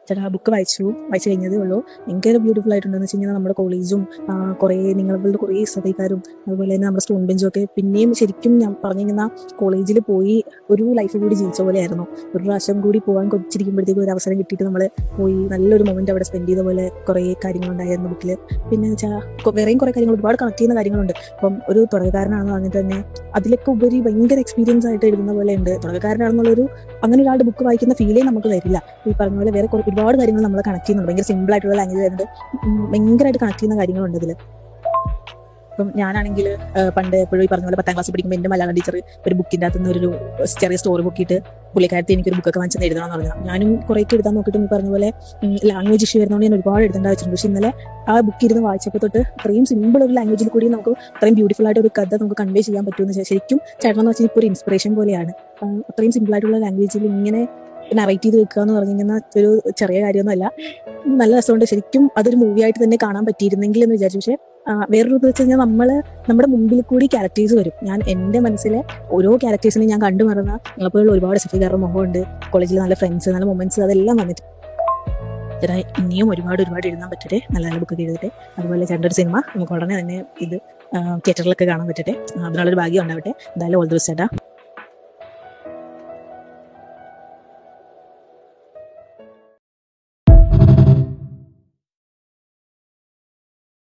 ചേട്ടാ ആ ബുക്ക് വായിച്ചു കഴിഞ്ഞതേ ഉള്ളൂ. ഭയങ്കര ബ്യൂട്ടിഫുൾ ആയിട്ടുണ്ടെന്ന് വെച്ച് കഴിഞ്ഞാൽ നമ്മുടെ കോളേജും കുറേ നിങ്ങളുടെ കുറേ സഭക്കാരും അതുപോലെ തന്നെ നമ്മുടെ സ്റ്റുഡൻറ്റ് ബെഞ്ചും ഒക്കെ പിന്നെയും ശരിക്കും ഞാൻ പറഞ്ഞു കഴിഞ്ഞാൽ കോളേജിൽ പോയി ഒരു ലൈഫ് കൂടി ജീവിച്ച പോലെയായിരുന്നു. ഒരു പ്രാവശ്യം കൂടി പോകാൻ കൊച്ചിരിക്കുമ്പോഴത്തേക്കും ഒരു അവസരം കിട്ടിയിട്ട് നമ്മൾ പോയി നല്ലൊരു മൊമെന്റ് അവിടെ സ്പെൻഡ് ചെയ്ത പോലെ കുറേ കാര്യങ്ങളുണ്ടായിരുന്നു ബുക്കിൽ. പിന്നെ വെച്ചാൽ വേറെയും കുറേ കാര്യങ്ങൾ ഒരുപാട് കണക്ട് ചെയ്യുന്ന കാര്യങ്ങളുണ്ട്. അപ്പം ഒരു തുടക്കക്കാരനാണെന്ന് പറഞ്ഞിട്ട് തന്നെ അതിലൊക്കെ ഉപരി ഭയങ്കര എക്സ്പീരിയൻസ് ആയിട്ട് എഴുതുന്ന പോലെ ഉണ്ട്. തുടക്കക്കാരനാണെന്നുള്ളൊരു അങ്ങനെ ഒരാളുടെ ബുക്ക് വായിക്കുന്ന ഫീലേ നമുക്ക് തരില്ല. ഈ പറഞ്ഞ പോലെ വേറെ ഒരുപാട് കാര്യങ്ങൾ നമ്മൾ കണക്ട് ചെയ്യുന്നുണ്ട്. ഭയങ്കര സിമ്പിൾ ആയിട്ടുള്ള ലാംഗ്വേജ് ആയതുകൊണ്ട് ഭയങ്കരമായിട്ട് കണക്ട് ചെയ്യുന്ന കാര്യങ്ങളുണ്ട് ഇതിൽ. ഇപ്പം ഞാനാണെങ്കിൽ പണ്ട് എപ്പോഴും ഈ പറഞ്ഞ പോലെ 10ാം ക്ലാസ്സിൽ പഠിക്കുമ്പോൾ എൻ്റെ മലയാളം ടീച്ചർ ഒരു ബുക്കിൻ്റെ അകത്തുനിന്ന് ഒരു ചെറിയ സ്റ്റോറി ബുക്കിയിട്ട് പുള്ളിക്കാരത്തെ എനിക്കൊരു ബുക്കൊക്കെ വാങ്ങിച്ചെന്ന് എഴുതണമെന്ന് പറഞ്ഞാൽ ഞാനും കുറേയൊക്കെ എഴുതാൻ നോക്കിയിട്ടും ഈ പറഞ്ഞ പോലെ ലാംഗ്വേജ് ഇഷ്യൂ വരുന്നതുകൊണ്ട് ഞാൻ ഒരുപാട് എഴുതേണ്ട വെച്ചിട്ടുണ്ട്. പക്ഷേ ഇന്നലെ ആ ബുക്ക് ഇരുന്ന് വായിച്ചപ്പോൾ തൊട്ട് അത്രയും സിമ്പിൾ ഒരു ലാംഗ്വേജിൽ കൂടി നമുക്ക് അത്രയും ബ്യൂട്ടിഫുൾ ആയിട്ട് ഒരു കഥ നമുക്ക് കൺവേ ചെയ്യാൻ പറ്റുമെന്ന് ശരിക്കും ചേട്ടനെന്ന് വെച്ചാൽ ഇപ്പോൾ ഒരു ഇൻസ്പിറേഷൻ പോലെയാണ്. അത്രയും സിമ്പിൾ ആയിട്ടുള്ള ലാംഗ്വേജിൽ ഇങ്ങനെ നറേറ്റ് ചെയ്ത് വെക്കുക എന്ന് പറഞ്ഞു കഴിഞ്ഞാൽ ഒരു ചെറിയ കാര്യമൊന്നുമല്ല. നല്ല രസമുണ്ട്. ശരിക്കും അതൊരു മൂവി ആയിട്ട് തന്നെ കാണാൻ പറ്റിയിരുന്നെങ്കിൽ എന്ന് വിചാരിച്ചു. പക്ഷേ വേറൊരു ഇത് വെച്ച് കഴിഞ്ഞാൽ നമ്മുടെ മുമ്പിൽ കൂടി ക്യാരക്ടേഴ്സ് വരും. ഞാൻ എൻ്റെ മനസ്സിലെ ഓരോ ക്യാരക്ടേഴ്സിനെ ഞാൻ കണ്ടു മറന്ന നിങ്ങളെപ്പോലുള്ള ഒരുപാട് സഫീകാരുടെ മുഖമുണ്ട്, കോളേജിൽ നല്ല ഫ്രണ്ട്സ്, നല്ല മൊമെന്റ്സ്, അതെല്ലാം വന്നിട്ട് ചേട്ടാ ഇനിയും ഒരുപാട് എഴുതാൻ പറ്റട്ടെ, നല്ല നല്ല ബുക്കൊക്കെ എഴുതട്ടെ. അതുപോലെ ചേട്ടൻ്റെ ഒരു സിനിമ നമുക്ക് ഉടനെ തന്നെ ഇത് തിയേറ്ററിലൊക്കെ കാണാൻ പറ്റട്ടെ. അതിനുള്ളൊരു ഭാഗ്യം ഉണ്ടാവട്ടെ. എന്തായാലും ഓൾ ദി ബെസ്റ്റ് ചേട്ടാ.